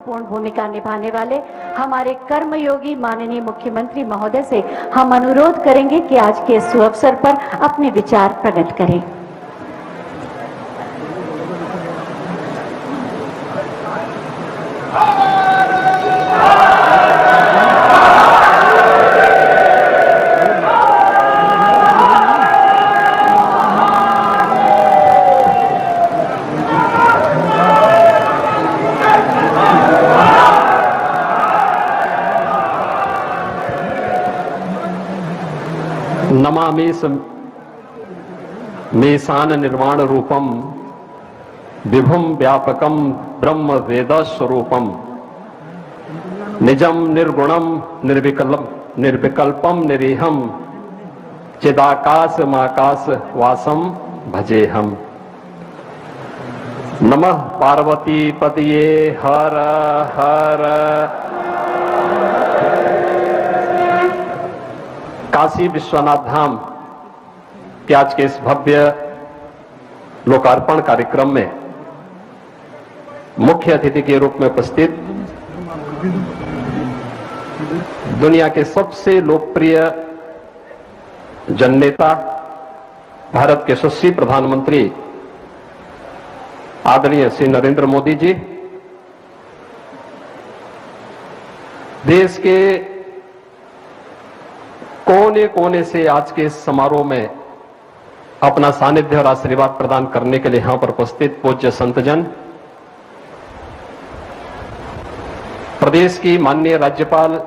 महत्वपूर्ण भूमिका निभाने वाले हमारे कर्मयोगी माननीय मुख्यमंत्री महोदय से हम अनुरोध करेंगे कि आज के इस अवसर पर अपने विचार प्रकट करें। नमामि मेशान निर्वाण रूपम विभुम व्यापकम ब्रह्म वेद स्वरूपम निजम निर्गुणम निर्विकल्पम निरीहम चिदाकाश माकाश वासम भजेहम। नमः पार्वती पतये हर हर। काशी विश्वनाथ धाम के आज के इस भव्य लोकार्पण कार्यक्रम में मुख्य अतिथि के रूप में उपस्थित दुनिया के सबसे लोकप्रिय जननेता भारत के यशस्वी प्रधानमंत्री आदरणीय श्री नरेंद्र मोदी जी, देश के कोने कोने से आज के इस समारोह में अपना सानिध्य और आशीर्वाद प्रदान करने के लिए यहां पर उपस्थित पूज्य संतजन, प्रदेश की माननीय राज्यपाल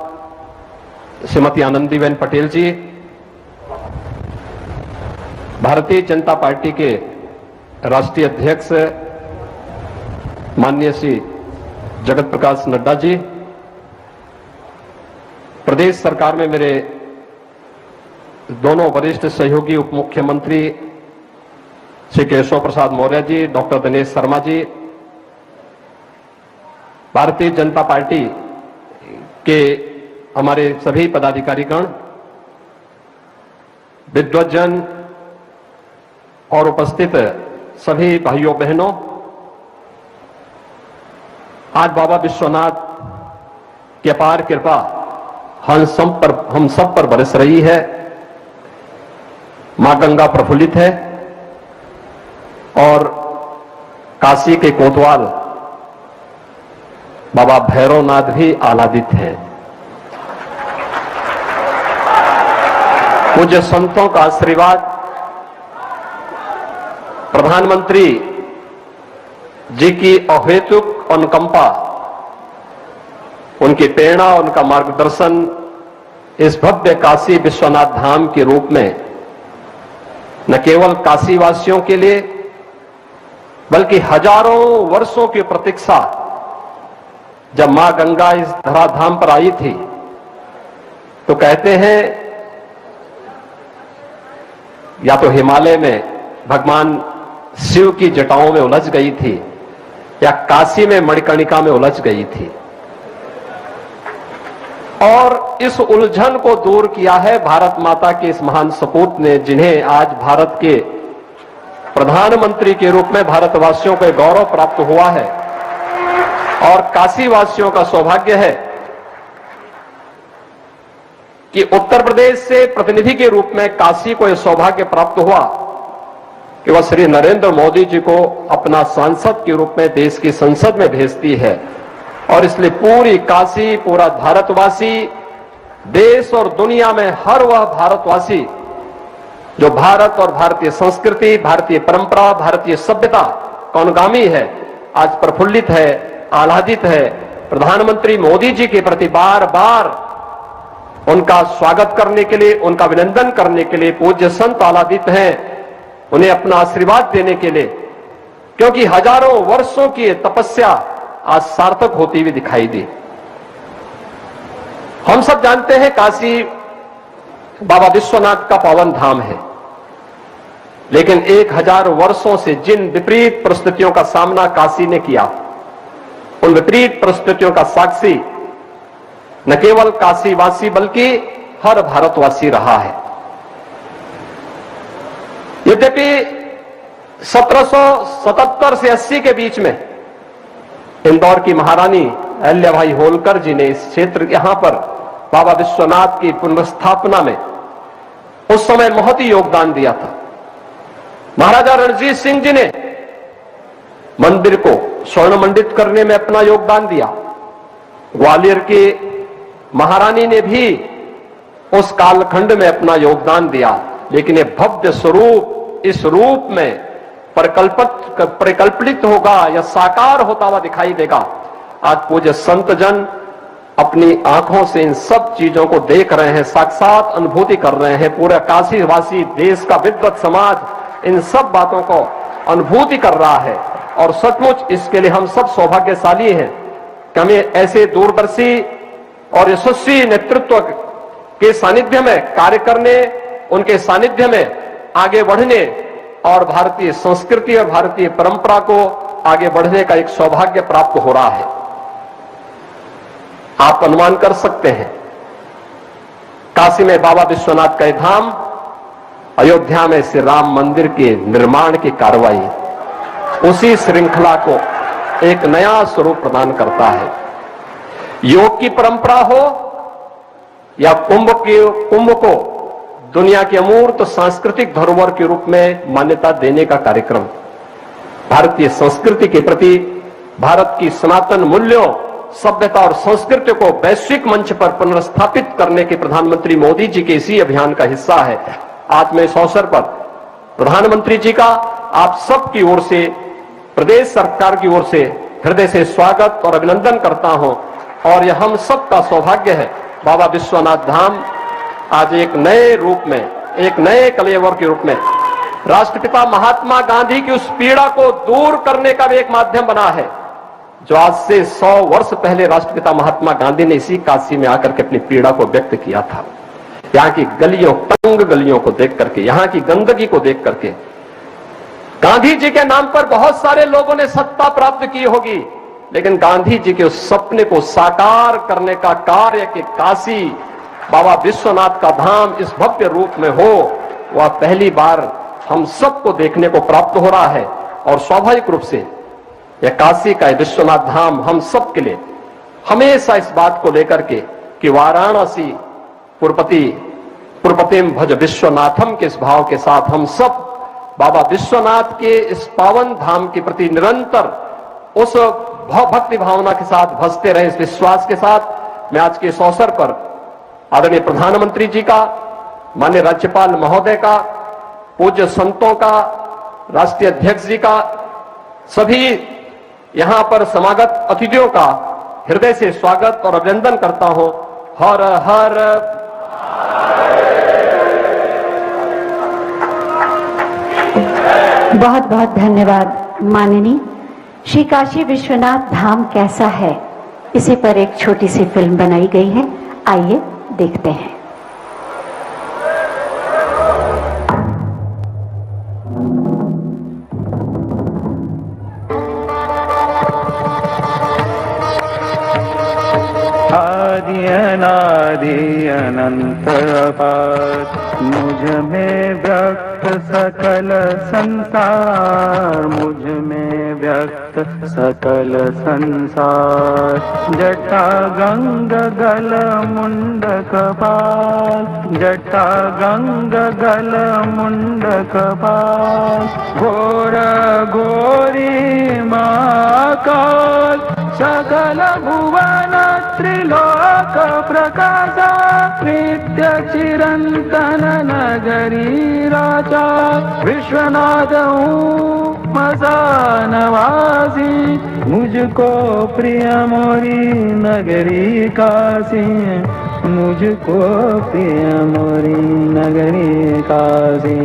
श्रीमती आनंदीबेन पटेल जी, भारतीय जनता पार्टी के राष्ट्रीय अध्यक्ष माननीय श्री जगत प्रकाश नड्डा जी, प्रदेश सरकार में मेरे दोनों वरिष्ठ सहयोगी उप मुख्यमंत्री श्री केशव प्रसाद मौर्य जी, डॉक्टर दिनेश शर्मा जी, भारतीय जनता पार्टी के हमारे सभी पदाधिकारीगण, विद्वज्जन और उपस्थित सभी भाइयों बहनों, आज बाबा विश्वनाथ की अपार कृपा हम सब पर बरस रही है। मां गंगा प्रफुल्लित है और काशी के कोतवाल बाबा भैरवनाथ भी आह्लादित हैं। पूज्य संतों का आशीर्वाद, प्रधानमंत्री जी की अहेतुक अनुकंपा, उनकी प्रेरणा, उनका मार्गदर्शन इस भव्य काशी विश्वनाथ धाम के रूप में न केवल काशी वासियों के लिए बल्कि हजारों वर्षों की प्रतीक्षा, जब मां गंगा इस धराधाम पर आई थी तो कहते हैं या तो हिमालय में भगवान शिव की जटाओं में उलझ गई थी या काशी में मणिकर्णिका में उलझ गई थी, और इस उलझन को दूर किया है भारत माता के इस महान सपूत ने, जिन्हें आज भारत के प्रधानमंत्री के रूप में भारतवासियों को गौरव प्राप्त हुआ है। और काशी वासियों का सौभाग्य है कि उत्तर प्रदेश से प्रतिनिधि के रूप में काशी को यह सौभाग्य प्राप्त हुआ कि वह श्री नरेंद्र मोदी जी को अपना सांसद के रूप में देश की संसद में भेजती है। और इसलिए पूरी काशी, पूरा भारतवासी, देश और दुनिया में हर वह भारतवासी जो भारत और भारतीय संस्कृति, भारतीय परंपरा, भारतीय सभ्यता का अनुगामी है, आज प्रफुल्लित है, आह्लादित है। प्रधानमंत्री मोदी जी के प्रति बार बार उनका स्वागत करने के लिए, उनका अभिनंदन करने के लिए पूज्य संत आह्लादित हैं, उन्हें अपना आशीर्वाद देने के लिए, क्योंकि हजारों वर्षों की तपस्या आज सार्थक होती हुई दिखाई दी। हम सब जानते हैं काशी बाबा विश्वनाथ का पावन धाम है, लेकिन 1000 वर्षों से जिन विपरीत परिस्थितियों का सामना काशी ने किया, उन विपरीत परिस्थितियों का साक्षी न केवल काशीवासी बल्कि हर भारतवासी रहा है। यद्यपि 1777 से 80 के बीच में इंदौर की महारानी अहल्या भाई होलकर जी ने इस क्षेत्र यहां पर बाबा विश्वनाथ की पुनर्स्थापना में उस समय बहुत ही योगदान दिया था। महाराजा रणजीत सिंह जी ने मंदिर को स्वर्ण मंडित करने में अपना योगदान दिया। ग्वालियर की महारानी ने भी उस कालखंड में अपना योगदान दिया, लेकिन ये भव्य स्वरूप इस रूप में परिकल्पित होगा या साकार होता हुआ दिखाई देगा। आज पूज्य संत जन अपनी आंखों से इन सब चीजों को देख रहे हैं, साक्षात अनुभूति कर रहे हैं। पूरा काशीवासी देश का विद्वत समाज इन सब बातों को अनुभूति कर रहा है और सचमुच इसके लिए हम सब सौभाग्यशाली हैं कि हमें ऐसे दूरदर्शी और यशस्वी नेतृत्व के सानिध्य में कार्य करने, उनके सानिध्य में आगे बढ़ने और भारतीय संस्कृति और भारतीय परंपरा को आगे बढ़ने का एक सौभाग्य प्राप्त हो रहा है। आप अनुमान कर सकते हैं, काशी में बाबा विश्वनाथ का धाम, अयोध्या में श्री राम मंदिर के निर्माण की कार्रवाई उसी श्रृंखला को एक नया स्वरूप प्रदान करता है। योग की परंपरा हो या कुंभ को दुनिया के अमूर्त सांस्कृतिक धरोहर के रूप में मान्यता देने का कार्यक्रम, भारतीय संस्कृति के प्रति भारत की सनातन मूल्यों, सभ्यता और संस्कृति को वैश्विक मंच पर पुनर्स्थापित करने के प्रधानमंत्री मोदी जी के इसी अभियान का हिस्सा है। आज मैं इस अवसर पर प्रधानमंत्री जी का आप सब की ओर से, प्रदेश सरकार की ओर से हृदय से स्वागत और अभिनंदन करता हूं और यह हम सब का सौभाग्य है। बाबा विश्वनाथ धाम आज एक नए रूप में, एक नए कलेवर के रूप में राष्ट्रपिता महात्मा गांधी की उस पीड़ा को दूर करने का भी एक माध्यम बना है, जो आज से 100 वर्ष पहले राष्ट्रपिता महात्मा गांधी ने इसी काशी में आकर के अपनी पीड़ा को व्यक्त किया था। यहाँ की गलियों, तंग गलियों को देख करके, यहाँ की गंदगी को देख करके, गांधी जी के नाम पर बहुत सारे लोगों ने सत्ता प्राप्त की होगी, लेकिन गांधी जी के उस सपने को साकार करने का कार्य कि काशी बाबा विश्वनाथ का धाम इस भव्य रूप में हो, वह पहली बार हम सबको देखने को प्राप्त हो रहा है। और स्वाभाविक रूप से यह काशी का विश्वनाथ धाम हम सब के लिए हमेशा इस बात को लेकर के कि वाराणसी पुरपतिम भज विश्वनाथम के इस भाव के साथ हम सब बाबा विश्वनाथ के इस पावन धाम के प्रति निरंतर उस भक्ति भावना के साथ भजते रहे, इस विश्वास के साथ मैं आज के इस अवसर पर आदरणीय प्रधानमंत्री जी का, माननीय राज्यपाल महोदय का, पूज्य संतों का, राष्ट्रीय अध्यक्ष जी का, सभी यहां पर समागत अतिथियों का हृदय से स्वागत और अभिनंदन करता हूं। हर हर बहुत बहुत धन्यवाद माननीय। श्री काशी विश्वनाथ धाम कैसा है, इसी पर एक छोटी सी फिल्म बनाई गई है, आइए देखते हैं। आदि अनादि अनंत अपार, मुझ में व्यक्त सकल संसार, मुझ में व्यक्त सकल संसार। जटा गंग गल मुंड कपाल, जटा गंग गल मुंड कपाल। घोर घोरी महाकाल, सकल भुवन त्रिलोक प्रकाशा। नित्य चिरंतन नगरी राजा, विश्वनाथ हूँ मसानवासी। मुझको प्रिय मोरी नगरी काशी, मुझको प्रिय मोरी नगरी काशी।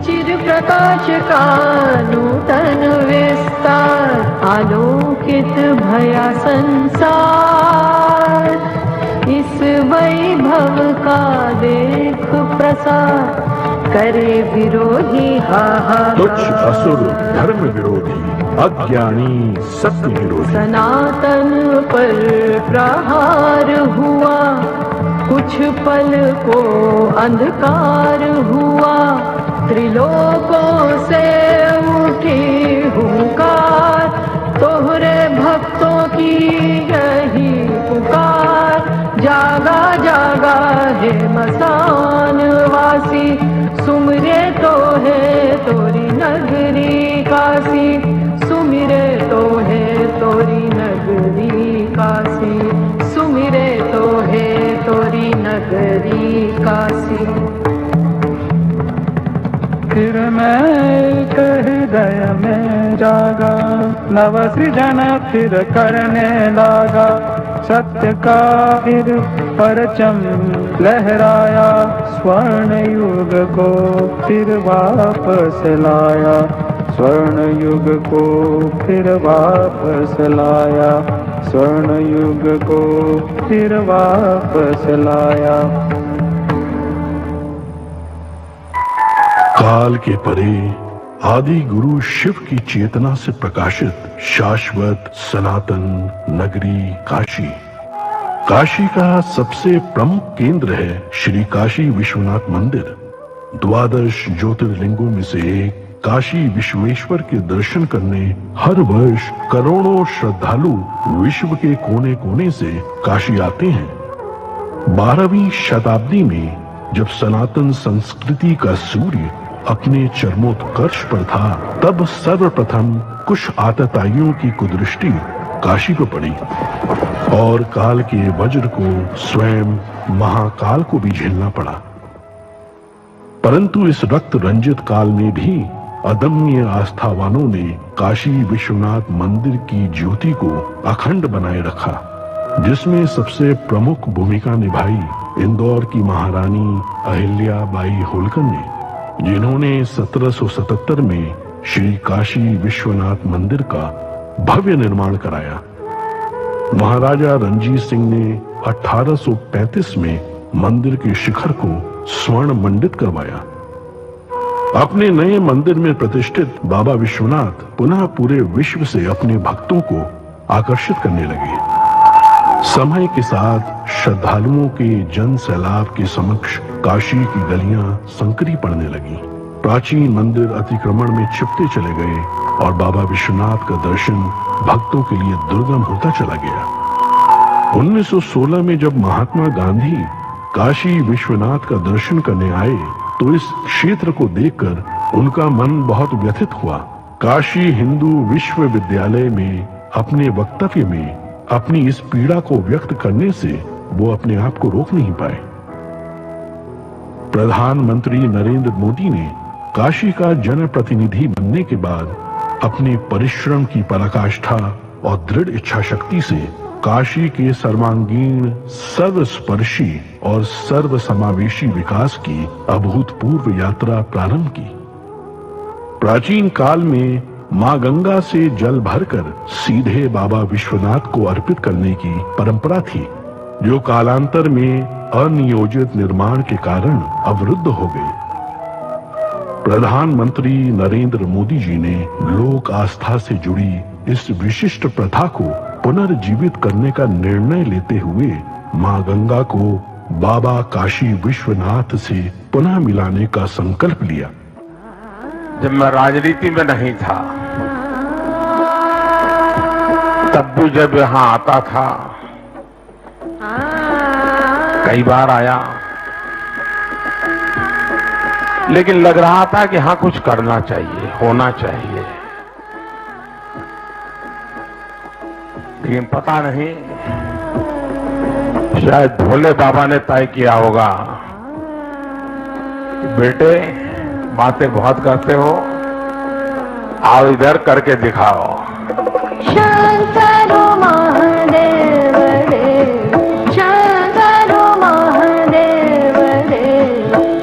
चिर प्रकाश का नूतन विस्तार, आलोकित भया संसार। इस वैभव का देख प्रसार, करे विरोधी हाहाकार। तुच्छ असुर धर्म विरोधी, अज्ञानी सत्य विरोधी। सनातन पर प्रहार हुआ, कुछ पल को अंधकार हुआ। त्रिलोकों से उठी हुंकार, तोहरे भक्त समय एक हृदय में जागा, नव सृजन फिर करने लगा। सत्य का फिर परचम लहराया, स्वर्ण युग को फिर वापस लाया। स्वर्ण युग को फिर वापस लाया, स्वर्ण युग को फिर वापस लाया। काल के परे आदि गुरु शिव की चेतना से प्रकाशित शाश्वत सनातन नगरी काशी। काशी का सबसे प्रमुख केंद्र है श्री काशी विश्वनाथ मंदिर। 12 ज्योतिर्लिंगों में से एक काशी विश्वेश्वर के दर्शन करने हर वर्ष करोड़ों श्रद्धालु विश्व के कोने कोने से काशी आते हैं। 12वीं शताब्दी में जब सनातन संस्कृति का सूर्य अपने चरमोत्कर्ष पर था, तब सर्वप्रथम कुछ आतताइयों की कुदृष्टि काशी को पड़ी और काल के वज्र को स्वयं महाकाल को भी झेलना पड़ा। परंतु इस रक्त रंजित काल में भी अदम्य आस्थावानों ने काशी विश्वनाथ मंदिर की ज्योति को अखंड बनाए रखा, जिसमें सबसे प्रमुख भूमिका निभाई इंदौर की महारानी अहिल्या बाई होलकर ने, जिन्होंने 1777 में श्री काशी विश्वनाथ मंदिर का भव्य निर्माण कराया। महाराजा रणजीत सिंह ने 1835 में मंदिर के शिखर को स्वर्ण मंडित करवाया। अपने नए मंदिर में प्रतिष्ठित बाबा विश्वनाथ पुनः पूरे विश्व से अपने भक्तों को आकर्षित करने लगे। समय के साथ श्रद्धालुओं के जन सैलाब के समक्ष काशी की गलियां संकरी पड़ने लगी। प्राचीन मंदिर अतिक्रमण में छिपते चले गए और बाबा विश्वनाथ का दर्शन भक्तों के लिए दुर्गम होता चला गया। 1916 में जब महात्मा गांधी काशी विश्वनाथ का दर्शन करने आए, तो इस क्षेत्र को देखकर उनका मन बहुत व्यथित हुआ। काशी हिंदू विश्वविद्यालय में अपने वक्तव्य में अपनी इस पीड़ा को व्यक्त करने से वो अपने आप को रोक नहीं पाए। प्रधानमंत्री नरेंद्र मोदी ने काशी का जनप्रतिनिधि बनने के बाद अपने परिश्रम की पराकाष्ठा और दृढ़ इच्छा शक्ति से काशी के सर्वांगीण, सर्वस्पर्शी और सर्वसमावेशी विकास की अभूतपूर्व यात्रा प्रारंभ की। प्राचीन काल में मां गंगा से जल भरकर सीधे बाबा विश्वनाथ को अर्पित करने की परंपरा थी, जो कालांतर में अनियोजित निर्माण के कारण अवरुद्ध हो गई। प्रधानमंत्री नरेंद्र मोदी जी ने लोक आस्था से जुड़ी इस विशिष्ट प्रथा को पुनर्जीवित करने का निर्णय लेते हुए मां गंगा को बाबा काशी विश्वनाथ से पुनः मिलाने का संकल्प लिया। जब मैं राजनीति में नहीं था, तब भी जब यहां आता था, कई बार आया, लेकिन लग रहा था कि हाँ कुछ करना चाहिए, होना चाहिए। लेकिन पता नहीं, शायद भोले बाबा ने तय किया होगा, बेटे बातें बहुत करते हो, आओ इधर करके दिखाओ। शंकर महादेव रे, शंकर महादेव रे,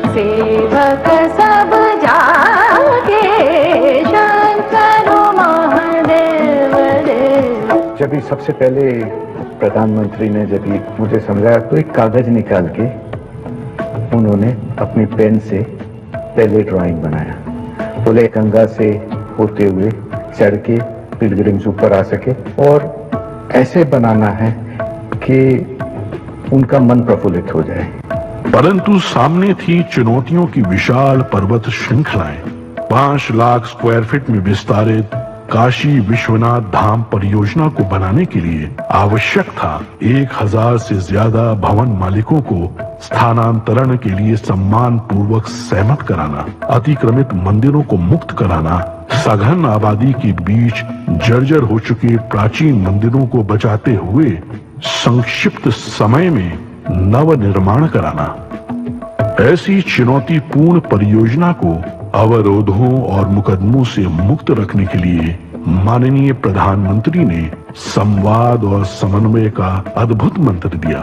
सेवक सब जागे, शंकर महादेव रे। जब ही सबसे पहले प्रधानमंत्री ने जब ही मुझे समझाया, तो एक कागज निकाल के उन्होंने अपनी पेन से पहले ड्राइंग बनाया। बोले गंगा से होते हुए चढ़ के पिलग्रिम्स ऊपर आ सके और ऐसे बनाना है कि उनका मन प्रफुल्लित हो जाए। परंतु सामने थी चुनौतियों की विशाल पर्वत श्रृंखलाएं। 5 लाख स्क्वायर फीट में विस्तारित काशी विश्वनाथ धाम परियोजना को बनाने के लिए आवश्यक था 1000 से ज्यादा भवन मालिकों को स्थानांतरण के लिए सम्मान पूर्वक सहमत कराना, अतिक्रमित मंदिरों को मुक्त कराना, सघन आबादी के बीच जर्जर हो चुके प्राचीन मंदिरों को बचाते हुए संक्षिप्त समय में नव निर्माण कराना। ऐसी चुनौतीपूर्ण परियोजना को अवरोधों और मुकदमों से मुक्त रखने के लिए माननीय प्रधानमंत्री ने संवाद और समन्वय का अद्भुत मंत्र दिया।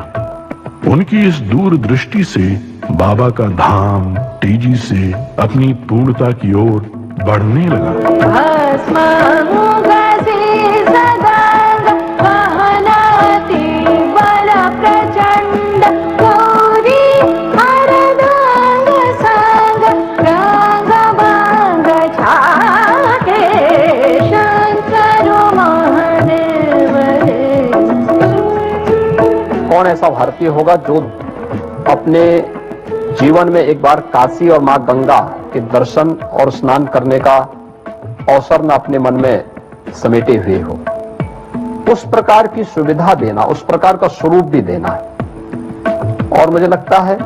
उनकी इस दूरदृष्टि से बाबा का धाम तेजी से अपनी पूर्णता की ओर बढ़ने लगा। कौन ऐसा भारतीय होगा जो अपने जीवन में एक बार काशी और मां गंगा के दर्शन और स्नान करने का अवसर न अपने मन में समेटे हुए हो। उस प्रकार की सुविधा देना, उस प्रकार का स्वरूप भी देना है। और मुझे लगता है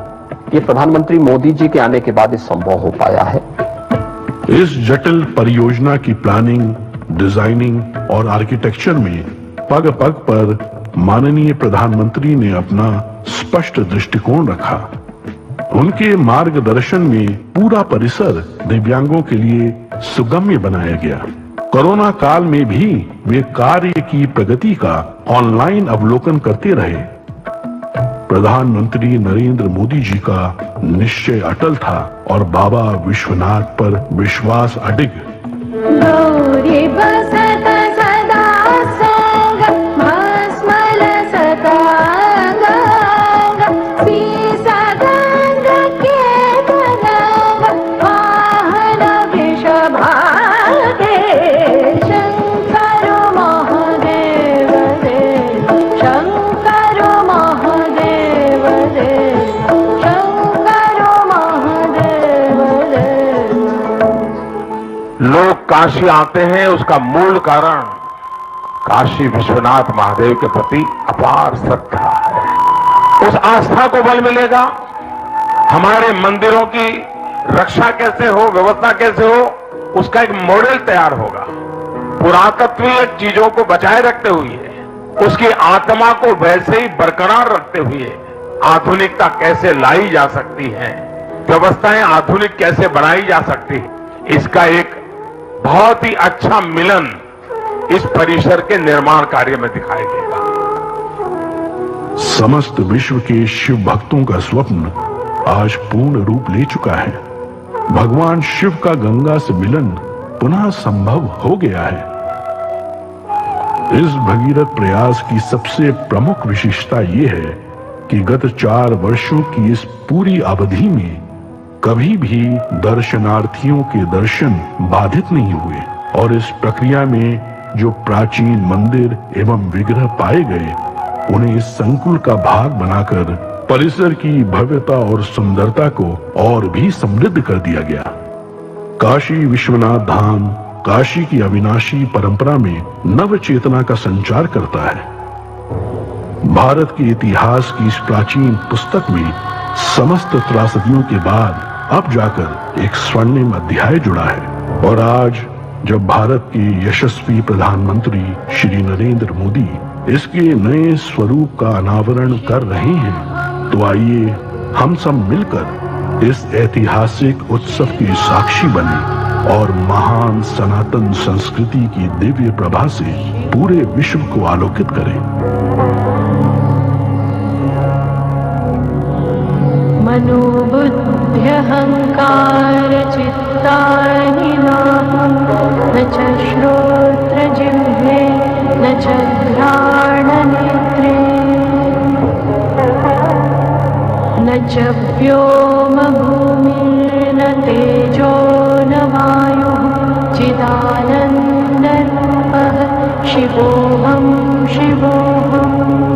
ये प्रधानमंत्री मोदी जी के आने के बाद ये संभव हो पाया है। इस जटिल परियोजना की प्लानिंग, डिजाइनिंग और आर्किटेक्चर में पग पग पर माननीय प्रधानमंत्री ने अपना स्पष्ट दृष्टिकोण रखा। उनके मार्गदर्शन में पूरा परिसर दिव्यांगों के लिए सुगम्य बनाया गया। कोरोना काल में भी वे कार्य की प्रगति का ऑनलाइन अवलोकन करते रहे। प्रधानमंत्री नरेंद्र मोदी जी का निश्चय अटल था और बाबा विश्वनाथ पर विश्वास अडिग। लोग काशी आते हैं, उसका मूल कारण काशी विश्वनाथ महादेव के प्रति अपार श्रद्धा है। उस आस्था को बल मिलेगा। हमारे मंदिरों की रक्षा कैसे हो, व्यवस्था कैसे हो, उसका एक मॉडल तैयार होगा। पुरातत्वीय चीजों को बचाए रखते हुए, उसकी आत्मा को वैसे ही बरकरार रखते हुए आधुनिकता कैसे लाई जा सकती है, व्यवस्थाएं आधुनिक कैसे बनाई जा सकती है, इसका एक बहुत ही अच्छा मिलन इस परिसर के निर्माण कार्य में दिखाई देगा। समस्त विश्व के शिव भक्तों का स्वप्न आज पूर्ण रूप ले चुका है। भगवान शिव का गंगा से मिलन पुनः संभव हो गया है। इस भगीरथ प्रयास की सबसे प्रमुख विशेषता यह है कि गत 4 वर्षों की इस पूरी अवधि में कभी भी दर्शनार्थियों के दर्शन बाधित नहीं हुए और इस प्रक्रिया में जो प्राचीन मंदिर एवं विग्रह पाए गए, उन्हें इस संकुल का भाग बनाकर परिसर की भव्यता और सुंदरता को और भी समृद्ध कर दिया गया। काशी विश्वनाथ धाम काशी की अविनाशी परंपरा में नव चेतना का संचार करता है। भारत के इतिहास की इस प्राचीन पुस्तक में समस्त त्रासदियों के बाद अब जाकर एक स्वर्णिम अध्याय जुड़ा है। और आज जब भारत के यशस्वी प्रधानमंत्री श्री नरेंद्र मोदी इसके नए स्वरूप का अनावरण कर रहे हैं, तो आइए हम सब मिलकर इस ऐतिहासिक उत्सव के साक्षी बने और महान सनातन संस्कृति की दिव्य प्रभा से पूरे विश्व को आलोकित करें। मनोबुद्ध्यहंकार चित्तानि नाहं न च श्रोत्रजिह्वे न च घ्राणनेत्रे न च व्योमभूमिर्न तेजो न वायुः चिदानन्दरूपः शिवोऽहं शिवोऽहम्।